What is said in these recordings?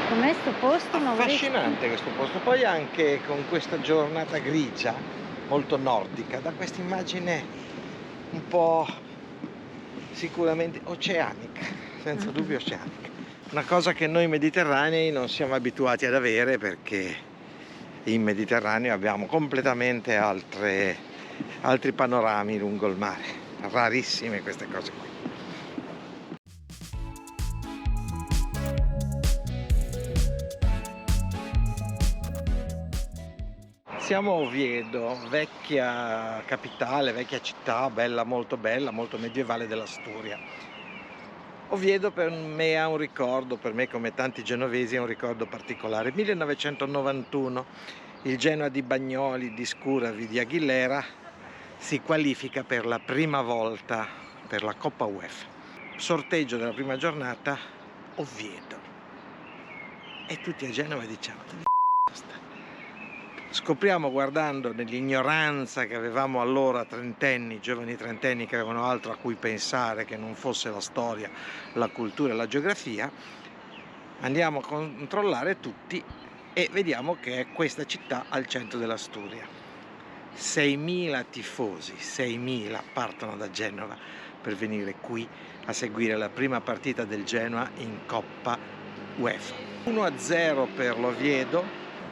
Com'è sto posto, Maurizio? Affascinante questo posto, poi anche con questa giornata grigia, molto nordica, da questa immagine un po' sicuramente oceanica, senza dubbio oceanica. Una cosa che noi mediterranei non siamo abituati ad avere, perché in Mediterraneo abbiamo completamente altri panorami lungo il mare. Rarissime queste cose qui. Siamo a Oviedo, vecchia capitale, vecchia città, bella, molto medievale dell'Asturia. Oviedo per me ha un ricordo, per me come tanti genovesi è un ricordo particolare. 1991, il Genoa di Bagnoli, di Scuravi, di Aguilera si qualifica per la prima volta per la Coppa UEFA. Sorteggio della prima giornata, Oviedo. E tutti a Genova diciamo: dove sta? Scopriamo, guardando nell'ignoranza che avevamo allora, trentenni, giovani trentenni che avevano altro a cui pensare che non fosse la storia, la cultura e la geografia, andiamo a controllare tutti e vediamo che è questa città al centro dell'Asturia. 6.000 tifosi, 6.000 partono da Genova per venire qui a seguire la prima partita del Genoa in Coppa UEFA. 1-0 per l'Oviedo,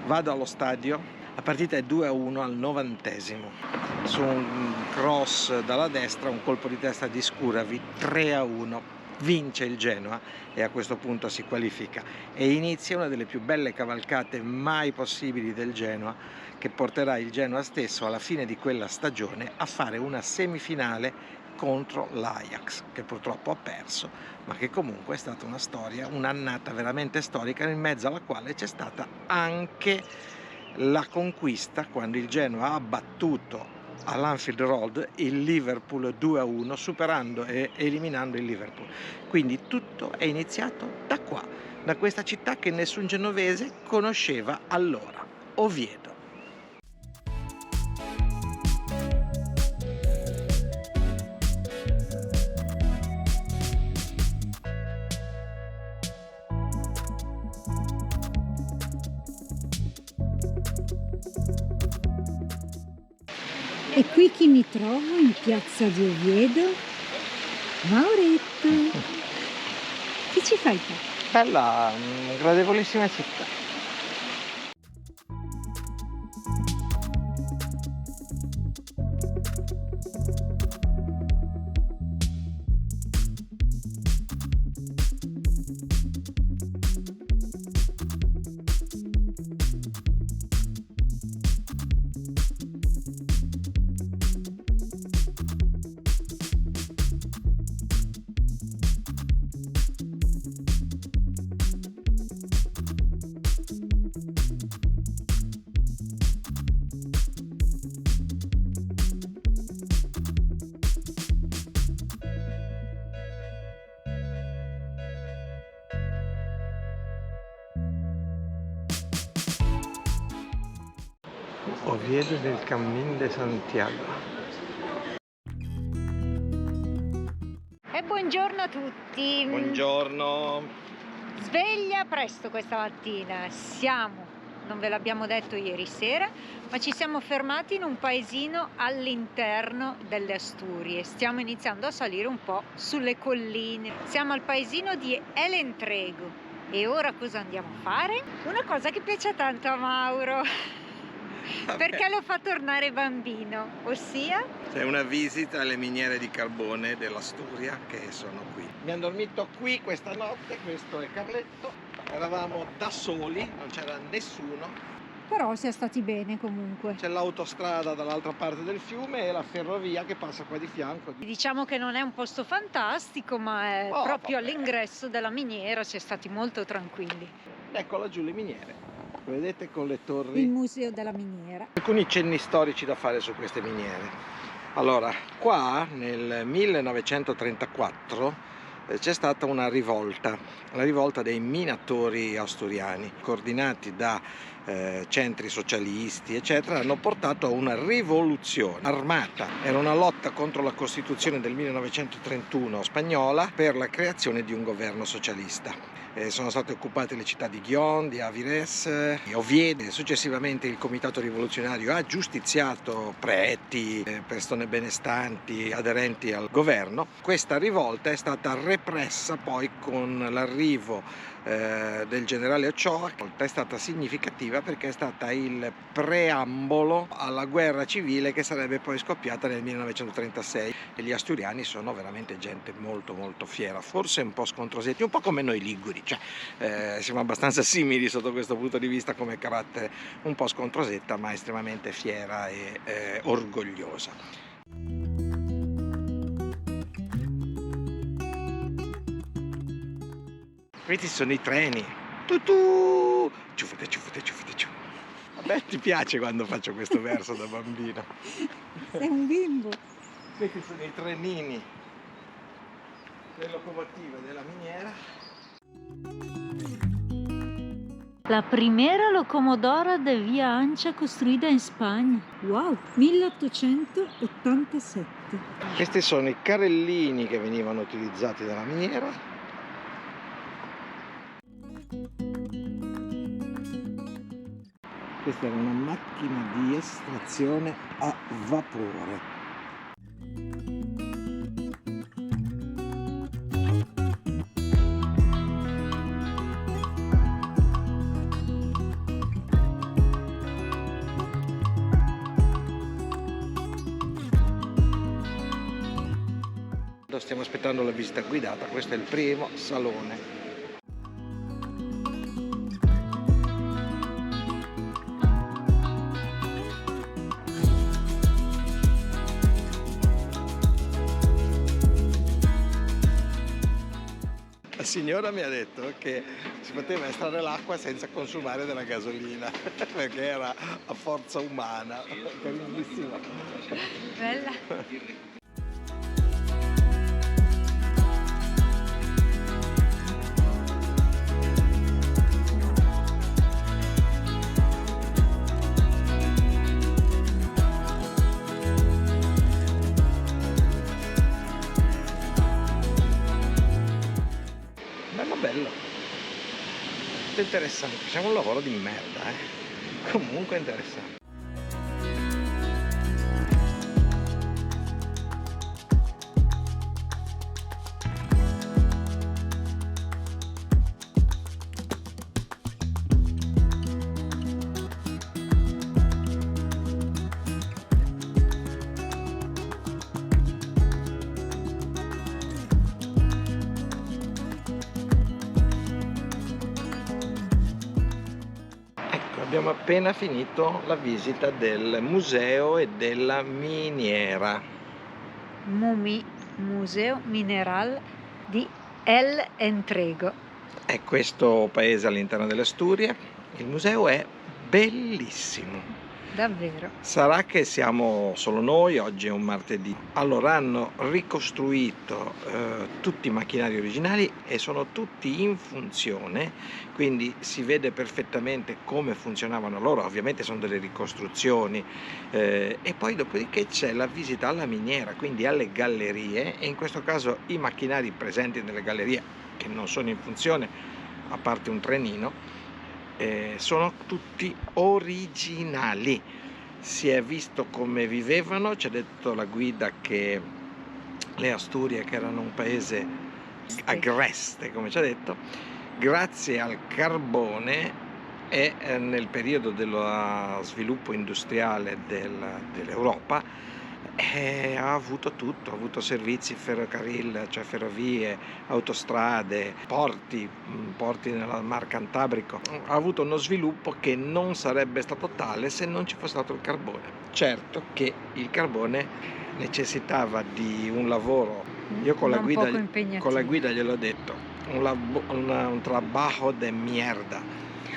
vado allo stadio. La partita è 2-1 al 90esimo. Su un cross dalla destra, un colpo di testa di Scuravi, 3-1. Vince il Genoa e a questo punto si qualifica. E inizia una delle più belle cavalcate mai possibili del Genoa, che porterà il Genoa stesso alla fine di quella stagione a fare una semifinale contro l'Ajax, che purtroppo ha perso, ma che comunque è stata una storia, un'annata veramente storica, in mezzo alla quale c'è stata anche la conquista, quando il Genoa ha battuto all'Anfield Road il Liverpool 2-1, superando e eliminando il Liverpool. Quindi tutto è iniziato da qua, da questa città che nessun genovese conosceva allora, Oviedo. E qui chi mi trovo in piazza di Oviedo? Mauretto! Che ci fai qua? Bella, gradevolissima città. Oviedo del Cammin de Santiago. E buongiorno a tutti! Buongiorno. Sveglia presto questa mattina, non ve l'abbiamo detto ieri sera, ma ci siamo fermati in un paesino all'interno delle Asturie. Stiamo iniziando a salire un po' sulle colline. Siamo al paesino di Elentrego. E ora cosa andiamo a fare? Una cosa che piace tanto a Mauro, perché lo fa tornare bambino, ossia? C'è una visita alle miniere di carbone dell'Asturia che sono qui. Abbiamo dormito qui questa notte, questo è Carletto. Eravamo da soli, non c'era nessuno. Però siamo stati bene comunque. C'è l'autostrada dall'altra parte del fiume e la ferrovia che passa qua di fianco. Diciamo che non è un posto fantastico, ma è proprio all'ingresso della miniera, si è stati molto tranquilli. Ecco laggiù le miniere. Vedete, con le torri. Il museo della miniera. Alcuni cenni storici da fare su queste miniere. Allora, qua nel 1934 c'è stata una rivolta, la rivolta dei minatori asturiani, coordinati da centri socialisti, eccetera, hanno portato a una rivoluzione armata. Era una lotta contro la Costituzione del 1931 spagnola per la creazione di un governo socialista. sono state occupate le città di Ghion, di Avilés, di Oviedo. Successivamente il Comitato Rivoluzionario ha giustiziato preti, persone benestanti, aderenti al governo. Questa rivolta è stata repressa poi con l'arrivo del generale Ochoa. È stata significativa perché è stata il preambolo alla guerra civile che sarebbe poi scoppiata nel 1936, e gli asturiani sono veramente gente molto molto fiera, forse un po' scontrosetti, un po' come noi liguri, cioè siamo abbastanza simili sotto questo punto di vista come carattere, un po' scontrosetta ma estremamente fiera e orgogliosa. Questi sono i treni. Tutù! Ciufate, ciufate, ciufate, ciu. A me ti piace quando faccio questo verso da bambino. Sei un bimbo. Questi sono i trenini, le locomotive della miniera. La primera locomotora de via Ancia costruita in Spagna. Wow, 1887. Questi sono i carrellini che venivano utilizzati dalla miniera. Questa era una macchina di estrazione a vapore. Stiamo aspettando la visita guidata, questo è il primo salone. La signora mi ha detto che si poteva estrarre l'acqua senza consumare della gasolina perché era a forza umana. Carinissima. Bella. Bello, interessante, facciamo un lavoro di merda, comunque interessante. Abbiamo appena finito la visita del museo e della miniera. Museo Mineral di El Entrego. È questo paese all'interno delle Asturie. Il museo è bellissimo. Davvero. Sarà che siamo solo noi, oggi è un martedì. Allora hanno ricostruito tutti i macchinari originali e sono tutti in funzione, quindi si vede perfettamente come funzionavano loro. Ovviamente sono delle ricostruzioni e poi dopodiché c'è la visita alla miniera, quindi alle gallerie, e in questo caso i macchinari presenti nelle gallerie, che non sono in funzione a parte un trenino, sono tutti originali. Si è visto come vivevano, ci ha detto la guida che le Asturie, che erano un paese agreste, come ci ha detto, grazie al carbone e nel periodo dello sviluppo industriale dell'Europa ha avuto tutto, ha avuto servizi ferrocarril, cioè ferrovie, autostrade, porti nel Mar Cantabrico. Ha avuto uno sviluppo che non sarebbe stato tale se non ci fosse stato il carbone. Certo che il carbone necessitava di un lavoro, io con la guida gliel'ho detto, un trabajo de mierda,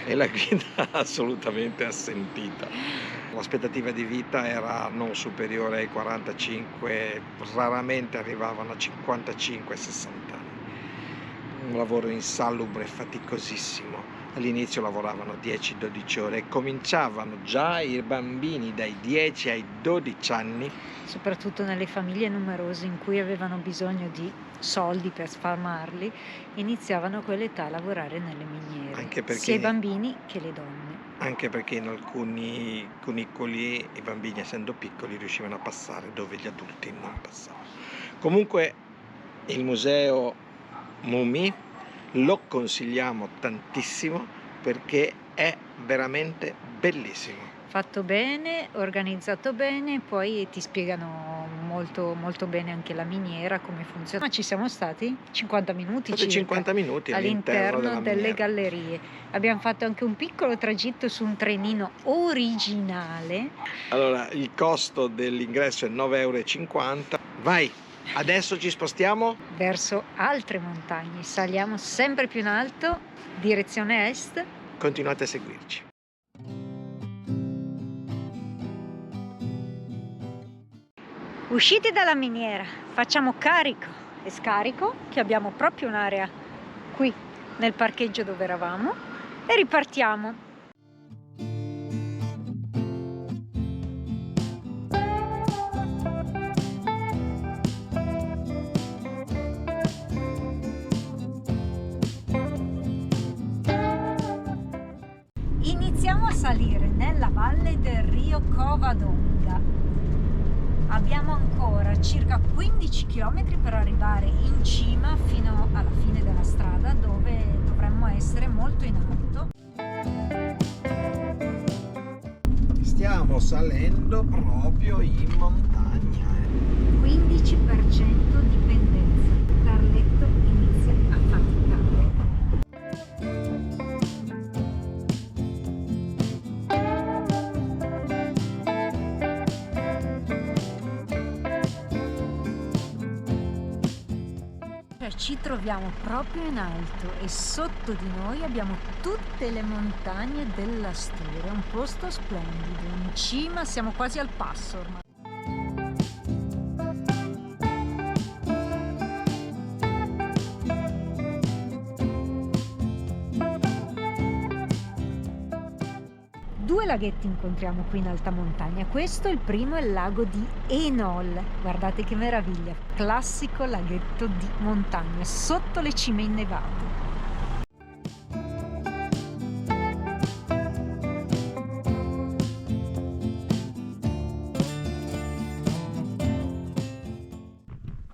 e la guida ha assolutamente assentito. L'aspettativa di vita era non superiore ai 45, raramente arrivavano a 55-60 anni. Un lavoro insalubre, faticosissimo. All'inizio lavoravano 10-12 ore e cominciavano già i bambini dai 10 ai 12 anni. Soprattutto nelle famiglie numerose in cui avevano bisogno di soldi per sfarmarli, iniziavano a quell'età a lavorare nelle miniere, Anche perché sia i bambini che le donne. Anche perché in alcuni cunicoli i bambini, essendo piccoli, riuscivano a passare dove gli adulti non passavano. Comunque il museo Mumì lo consigliamo tantissimo perché è veramente bellissimo. Fatto bene, organizzato bene, poi ti spiegano molto, molto bene anche la miniera, come funziona. Ma ci siamo stati 50 minuti State circa 50 minuti all'interno della delle miniera. gallerie. Abbiamo fatto anche un piccolo tragitto su un trenino originale. Allora, il costo dell'ingresso è 9,50 €. Vai, adesso ci spostiamo. Verso altre montagne, saliamo sempre più in alto, direzione est. Continuate a seguirci. Usciti dalla miniera, facciamo carico e scarico, che abbiamo proprio un'area qui nel parcheggio dove eravamo, e ripartiamo. Iniziamo a salire nella valle del Rio Covadonga. Abbiamo ancora circa 15 km per arrivare in cima fino alla fine della strada, dove dovremmo essere molto in alto. Stiamo salendo proprio in montagna. 15% di pendenza. Carletto inizia a faticare. Ci troviamo proprio in alto e sotto di noi abbiamo tutte le montagne dell'Asturia, un posto splendido. In cima siamo quasi al passo ormai. Due laghetti incontriamo qui in alta montagna. Questo, il primo, è il lago di Enol. Guardate che meraviglia, classico laghetto di montagna sotto le cime innevate.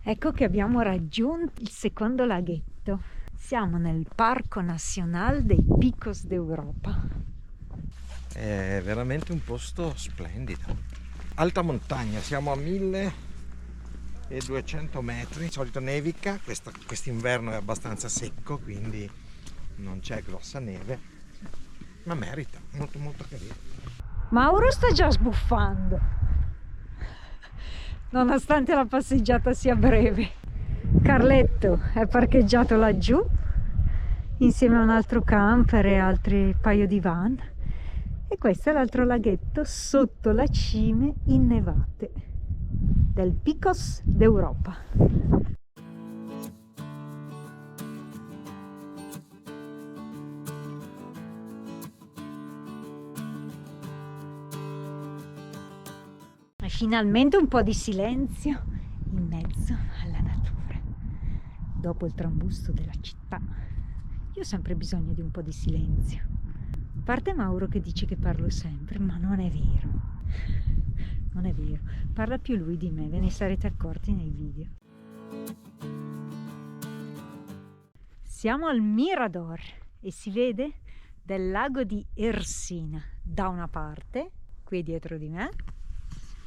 Ecco che abbiamo raggiunto il secondo laghetto. Siamo nel Parco Nacional dei Picos d'Europa. È veramente un posto splendido. Alta montagna, siamo a 1200 metri. Di solito nevica, quest'inverno è abbastanza secco, quindi non c'è grossa neve, ma merita, molto molto carino. Mauro sta già sbuffando, nonostante la passeggiata sia breve. Carletto è parcheggiato laggiù insieme a un altro camper e altri paio di van. E questo è l'altro laghetto sotto la cime innevate del Picos d'Europa. E finalmente un po' di silenzio in mezzo alla natura. Dopo il trambusto della città, io ho sempre bisogno di un po' di silenzio. A parte Mauro che dice che parlo sempre, ma non è vero. Non è vero. Parla più lui di me, ve ne sarete accorti nei video. Siamo al Mirador e si vede del lago di Ersina da una parte, qui dietro di me.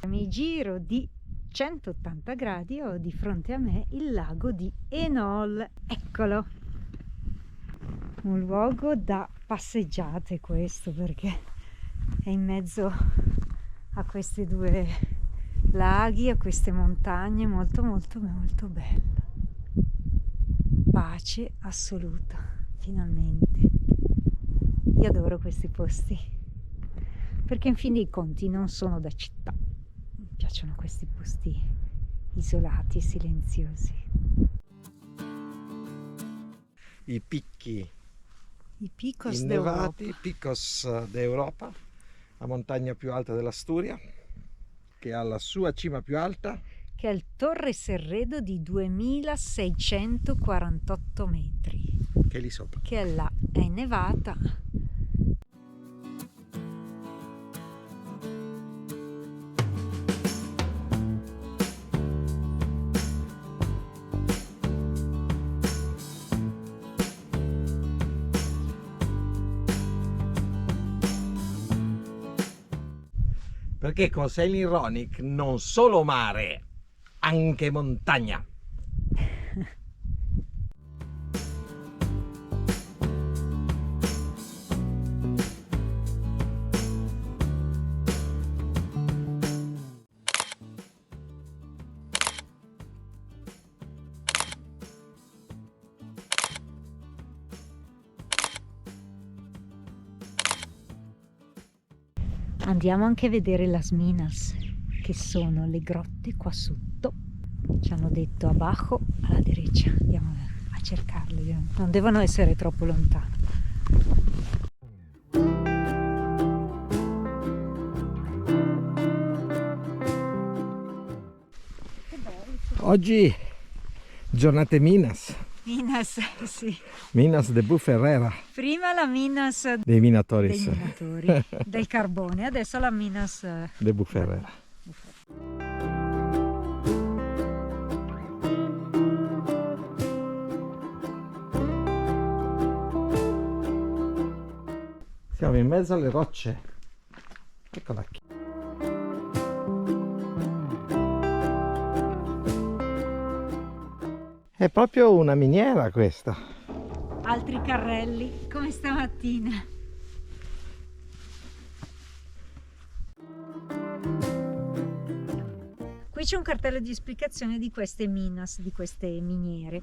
Mi giro di 180 gradi e ho di fronte a me il lago di Enol. Eccolo! Un luogo da passeggiate questo, perché è in mezzo a questi due laghi, a queste montagne, molto molto molto bello. Pace assoluta, finalmente. Io adoro questi posti, perché in fin dei conti non sono da città, mi piacciono questi posti isolati e silenziosi. I picchi I Picos innevati, d'Europa. Picos d'Europa, la montagna più alta dell'Asturia, che ha la sua cima più alta, che è il Torre Serredo di 2648 metri, che è lì sopra. che è là, è innevata. Perché con Sailing Ronic non solo mare, anche montagna. Andiamo anche a vedere Las Minas, che sono le grotte qua sotto. Ci hanno detto abajo, alla derecha. Andiamo a cercarle, non devono essere troppo lontane. Oggi giornate Minas. Minas, sì. Minas de Buferrera. Prima la Minas Dei minatori. dei minatori, del carbone, adesso la Minas De Buferrera. Siamo in mezzo alle rocce. Eccola qui. È proprio una miniera questa. Altri carrelli, come stamattina. Qui c'è un cartello di spiegazione di queste minas, di queste miniere.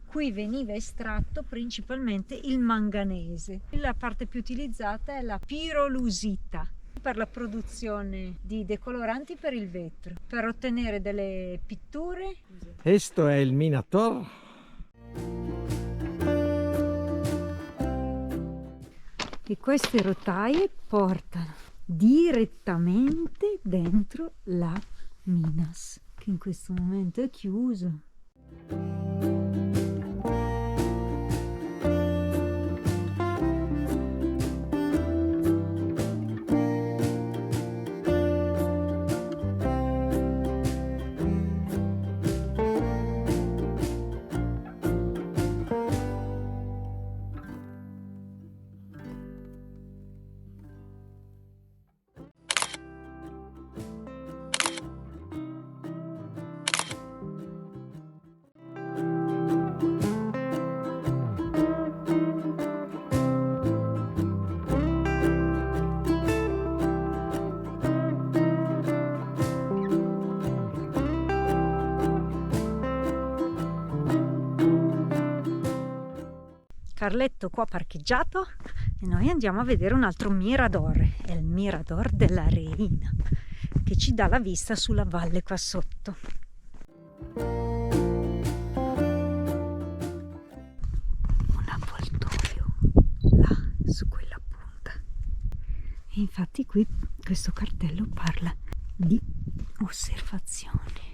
Qui veniva estratto principalmente il manganese. La parte più utilizzata è la pirolusita per la produzione di decoloranti per il vetro, per ottenere delle pitture. Questo è il Minator. E queste rotaie portano direttamente dentro la Minas, che in questo momento è chiuso. Carletto qua parcheggiato e noi andiamo a vedere un altro mirador, è il Mirador della Reina, che ci dà la vista sulla valle qua sotto. Un avvoltoio là su quella punta, e infatti qui questo cartello parla di osservazioni.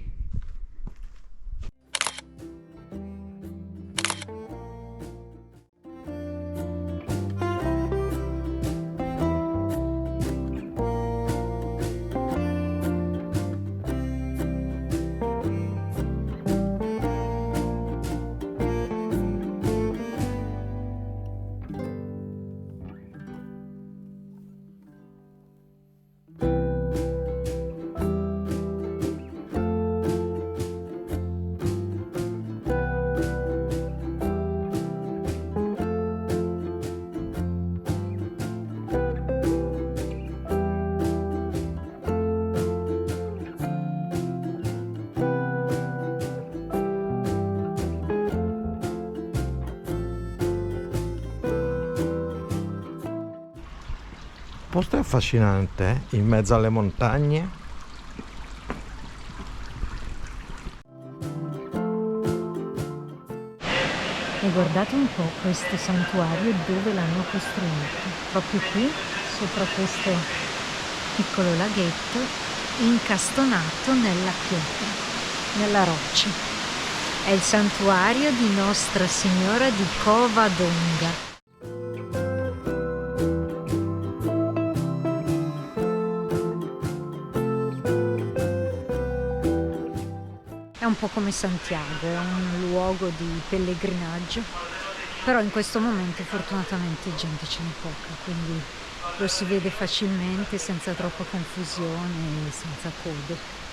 Il posto è affascinante, in mezzo alle montagne. E guardate un po' questo santuario dove l'hanno costruito, proprio qui sopra questo piccolo laghetto incastonato nella pietra. nella roccia. È il santuario di Nostra Signora di Covadonga. È un po' come Santiago, è un luogo di pellegrinaggio, però in questo momento fortunatamente gente ce n'è poca, quindi lo si vede facilmente, senza troppa confusione e senza code.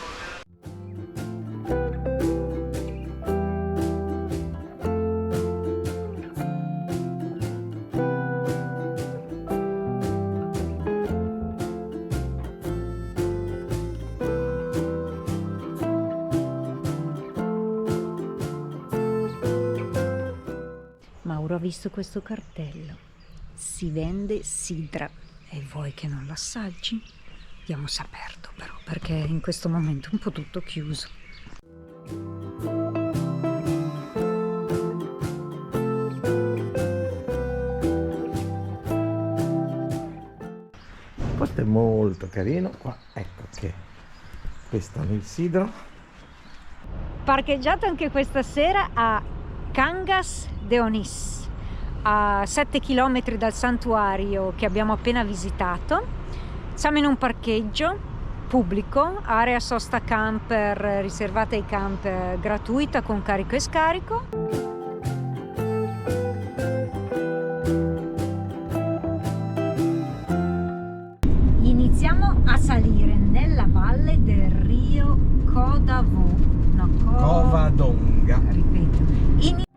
Mauro ha visto questo cartello: si vende sidra. E vuoi che non l'assaggi? Andiamo a saperlo però, perché in questo momento è un po' tutto chiuso. Il posto è molto carino qua, ecco che questo è il sidro. Parcheggiato anche questa sera a Cangas de Onís, a 7 km dal santuario che abbiamo appena visitato. Siamo in un parcheggio pubblico, area sosta camper riservata ai camper, gratuita con carico e scarico. Iniziamo a salire nella valle del Rio Covadonga. Covadonga. Ripeto.